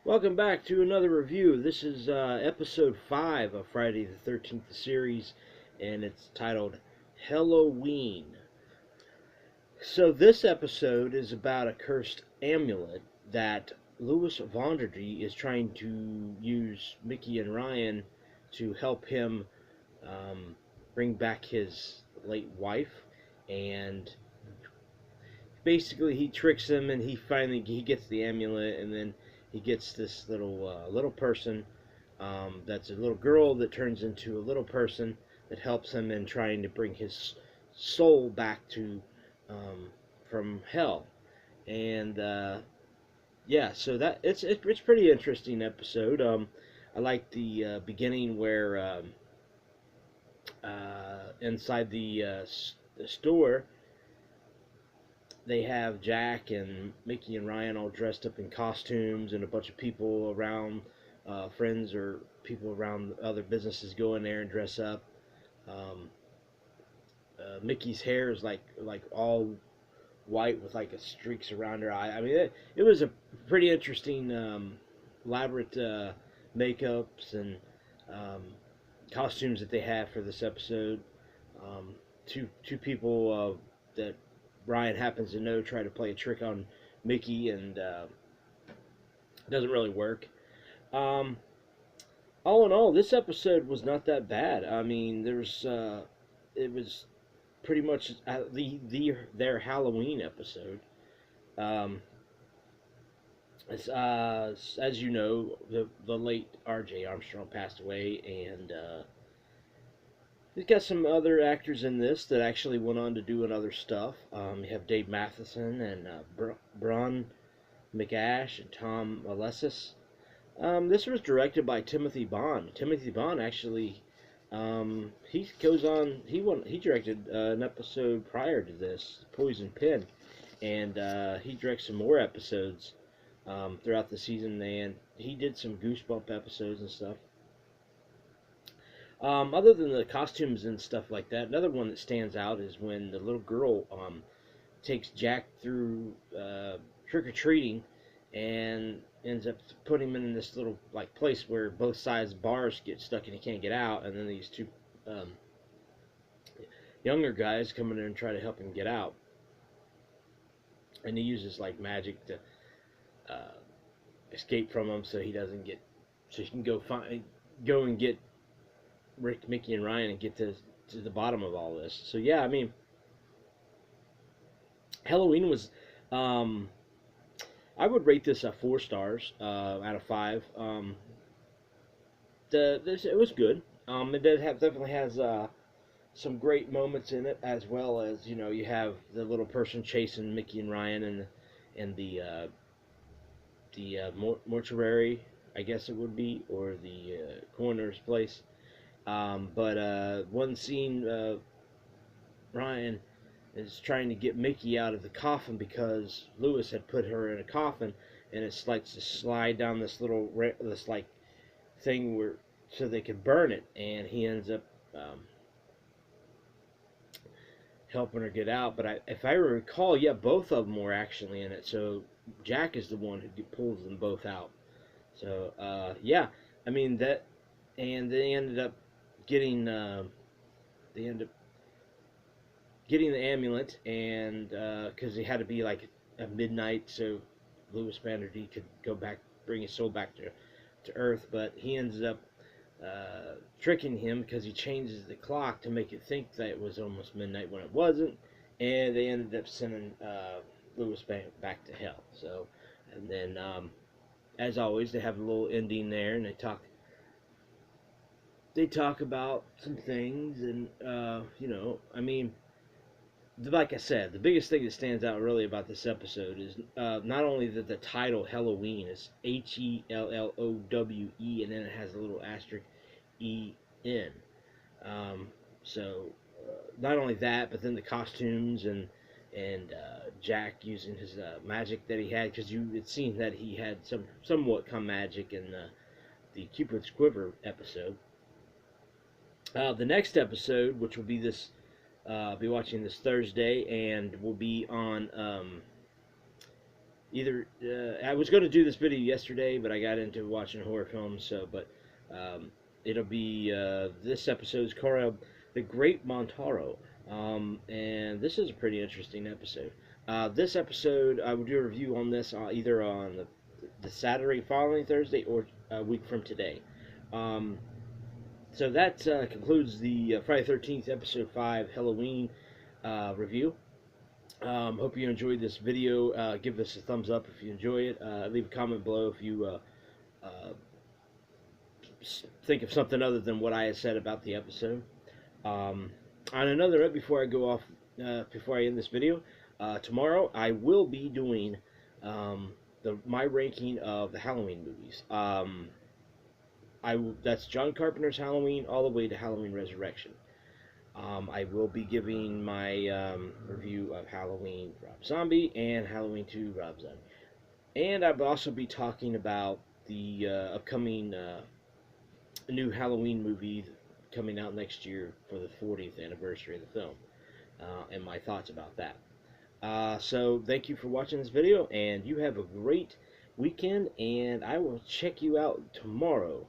Welcome back to another review. This is episode 5 of Friday the 13th series, and it's titled Hellowe'en. So this episode is about a cursed amulet that Louis Vonderdy is trying to use Micki and Ryan to help him bring back his late wife, and basically he tricks them, and he gets the amulet, and then he gets this little person that's a little girl that turns into a little person that helps him in trying to bring his soul back to from hell. And yeah, so that it's pretty interesting episode. I like the beginning where inside the store they have Jack and Micki and Ryan all dressed up in costumes, and a bunch of people around, friends or people around other businesses go in there and dress up. Um, Micki's hair is like all white with like a streaks around her eye. I mean, it was a pretty interesting, elaborate makeups and um, costumes that they have for this episode. Two people that Ryan happens to know try to play a trick on Micki, and it doesn't really work. Um, all in all, this episode was not that bad. I mean, it was pretty much their Halloween episode. Um, as you know, the late R.J. Armstrong passed away, and he's got some other actors in this that actually went on to do other stuff. You have Dave Matheson and Bron McAsh and Tom Alessis. This was directed by Timothy Bond. Timothy Bond actually, he goes on. He directed an episode prior to this, Poison Pen, and he directs some more episodes throughout the season. And he did some Goosebump episodes and stuff. Other than the costumes and stuff like that, another one that stands out is when the little girl takes Jack through trick or treating and ends up putting him in this little like place where both sides bars get stuck and he can't get out, and then these two um, younger guys come in there and try to help him get out, and he uses like magic to uh, escape from them so he doesn't get so he can go and get Rick, Micki, and Ryan and get to the bottom of all this. So yeah, I mean, Hellowe'en was, I would rate this 4 stars out of 5. It was good. It definitely has some great moments in it, as well as you have the little person chasing Micki and Ryan and the mortuary, I guess it would be, or the coroner's place. But one scene, Ryan is trying to get Micki out of the coffin because Lewis had put her in a coffin, and it likes to slide down this like thing where so they could burn it, and he ends up helping her get out. But if I recall, yeah, both of them were actually in it. So Jack is the one who pulls them both out. So yeah, I mean that, and they ended up getting they end up getting the amulet, and because it had to be like at midnight so Louis Vanderdy could go back, bring his soul back to Earth. But he ends up tricking him because he changes the clock to make it think that it was almost midnight when it wasn't, and they ended up sending Louis back to hell. So, and then as always, they have a little ending there, and they talk about some things, and I mean, like I said, the biggest thing that stands out really about this episode is not only that the title Hellowe'en is Hellowe, and then it has a little asterisk EN. So not only that, but then the costumes and Jack using his magic that he had, because you had seen that he had somewhat come magic in the Cupid's Quiver episode. The next episode, which will be this, I'll be watching this Thursday, and will be on either I was going to do this video yesterday, but I got into watching horror films. Um, it'll be this episode's Cora the Great Montaro, and this is a pretty interesting episode. This episode, I will do a review on this either on the Saturday following Thursday or a week from today. Um, so that concludes the Friday 13th episode 5 Halloween review. Hope you enjoyed this video. Give us a thumbs up if you enjoy it. Leave a comment below if you uh, think of something other than what I said about the episode. On another note, before I go off, before I end this video, tomorrow I will be doing my ranking of the Halloween movies. That's John Carpenter's Halloween all the way to Halloween Resurrection. I will be giving my review of Halloween Rob Zombie and Halloween 2 Rob Zombie. And I'll also be talking about the upcoming new Halloween movie coming out next year for the 40th anniversary of the film, and my thoughts about that. So thank you for watching this video, and you have a great weekend, and I will check you out tomorrow